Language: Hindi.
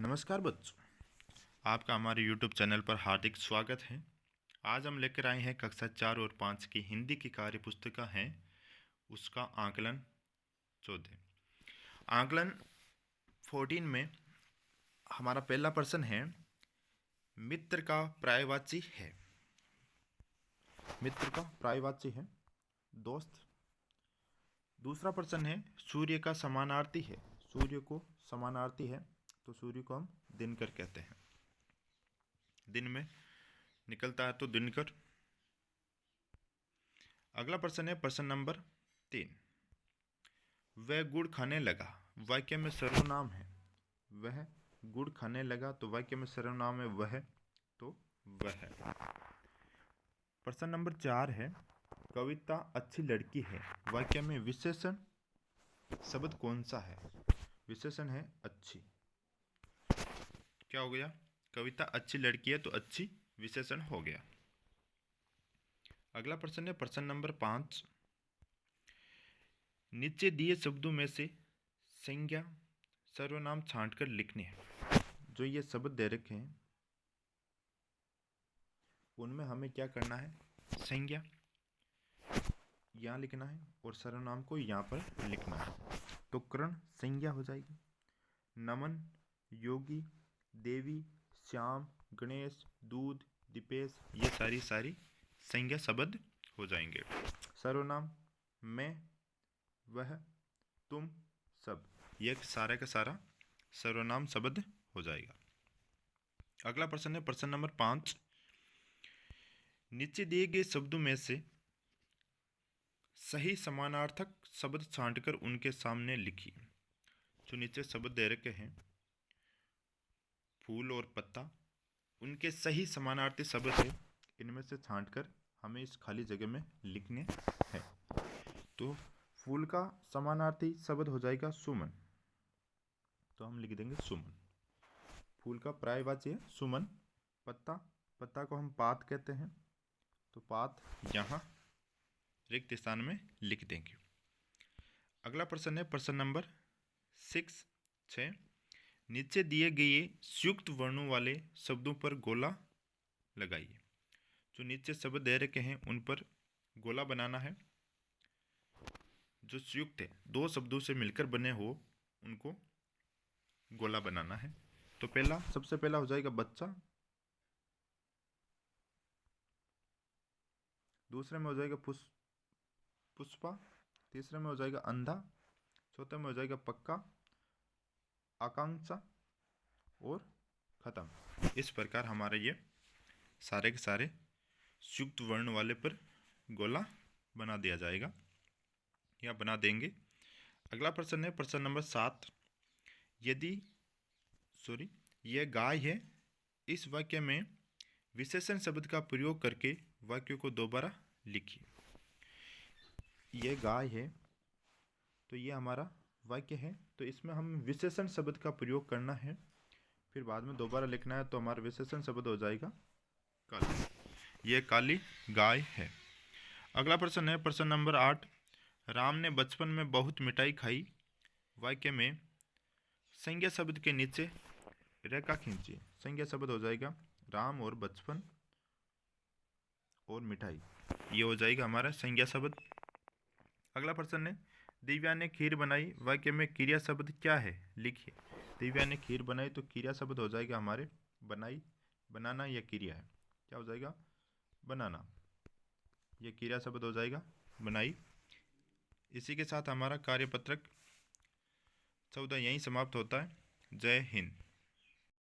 नमस्कार बच्चों, आपका हमारे YouTube चैनल पर हार्दिक स्वागत है। आज हम लेकर आए हैं कक्षा 4 और 5 की हिंदी की कार्य पुस्तिका है, उसका आकलन 14। आकलन 14 में हमारा पहला प्रश्न है, मित्र का पर्यायवाची है। मित्र का पर्यायवाची है दोस्त। दूसरा प्रश्न है, सूर्य का समानार्थी है। सूर्य को समानार्थी है तो सूर्य को हम दिनकर कहते हैं। दिन में निकलता है तो दिनकर। अगला प्रश्न है प्रश्न नंबर 3। वह गुड़ खाने लगा, वाक्य में सर्वनाम है। वह गुड़ खाने लगा तो वाक्य में सर्वनाम है वह, तो वह। प्रश्न नंबर 4 है, कविता अच्छी लड़की है, वाक्य में विशेषण शब्द कौन सा है? विशेषण है अच्छी। क्या हो गया? कविता अच्छी लड़की है तो अच्छी विशेषण हो गया। अगला प्रश्न है प्रश्न नंबर 5। नीचे दिए शब्दों में से संज्ञा सर्वनाम छांटकर लिखने हैं। जो ये शब्द दे रखे हैं उनमें हमें क्या करना है? संज्ञा यहाँ लिखना है और सर्वनाम को यहाँ पर लिखना है। तो कर्ण संज्ञा हो जाएगी। नमन, योगी, देवी, श्याम, गणेश, दूध, दीपेश, ये सारी संज्ञा शब्द हो जाएंगे। सर्वनाम मैं, वह, तुम, सब, ये सारा का सारा सर्वनाम शब्द हो जाएगा। अगला प्रश्न है प्रश्न नंबर 5। नीचे दिए गए शब्दों में से सही समानार्थक शब्द छांटकर उनके सामने लिखिए। जो नीचे शब्द दे रखे हैं फूल और पत्ता, उनके सही समानार्थी शब्द है, इनमें से छांटकर हमें इस खाली जगह में लिखने हैं। तो फूल का समानार्थी शब्द हो जाएगा सुमन, तो हम लिख देंगे सुमन। फूल का पर्यायवाची है सुमन। पत्ता, पत्ता को हम पात कहते हैं, तो पात यहाँ रिक्त स्थान में लिख देंगे। अगला प्रश्न है प्रश्न नंबर 6। नीचे दिए गए संयुक्त वर्णों वाले शब्दों पर गोला लगाइए। जो नीचे शब्द दे रखे हैं उन पर गोला बनाना है। जो संयुक्त है, दो शब्दों से मिलकर बने हो, उनको गोला बनाना है। तो सबसे पहला हो जाएगा बच्चा, दूसरे में हो जाएगा पुष्पा, तीसरे में हो जाएगा अंधा, चौथे में हो जाएगा पक्का, आकांक्षा और खत्म। इस प्रकार हमारे ये सारे के सारे संयुक्त वर्ण वाले पर गोला बना दिया जाएगा या बना देंगे। अगला प्रश्न है प्रश्न नंबर 7। यह गाय है, इस वाक्य में विशेषण शब्द का प्रयोग करके वाक्य को दोबारा लिखिए। यह गाय है तो ये हमारा वाक्य है, तो इसमें हम विशेषण शब्द का प्रयोग करना है, फिर बाद में दोबारा लिखना है। तो हमारा विशेषण शब्द हो जाएगा काली। यह काली गाय है। अगला प्रश्न है प्रश्न नंबर 8। राम ने बचपन में बहुत मिठाई खाई, वाक्य में संज्ञा शब्द के नीचे रेखा खींचिए। संज्ञा शब्द हो जाएगा राम और बचपन और मिठाई, ये हो जाएगा हमारा संज्ञा शब्द। अगला प्रश्न है दिव्या ने खीर बनाई, वाक्य में क्रिया शब्द क्या है? लिखिए। दिव्या ने खीर बनाई तो क्रिया शब्द हो जाएगा हमारे बनाई। बनाना यह क्रिया है, क्या हो जाएगा? बनाना, यह क्रिया शब्द हो जाएगा बनाई। इसी के साथ हमारा कार्यपत्रक 14 यहीं समाप्त होता है। जय हिंद।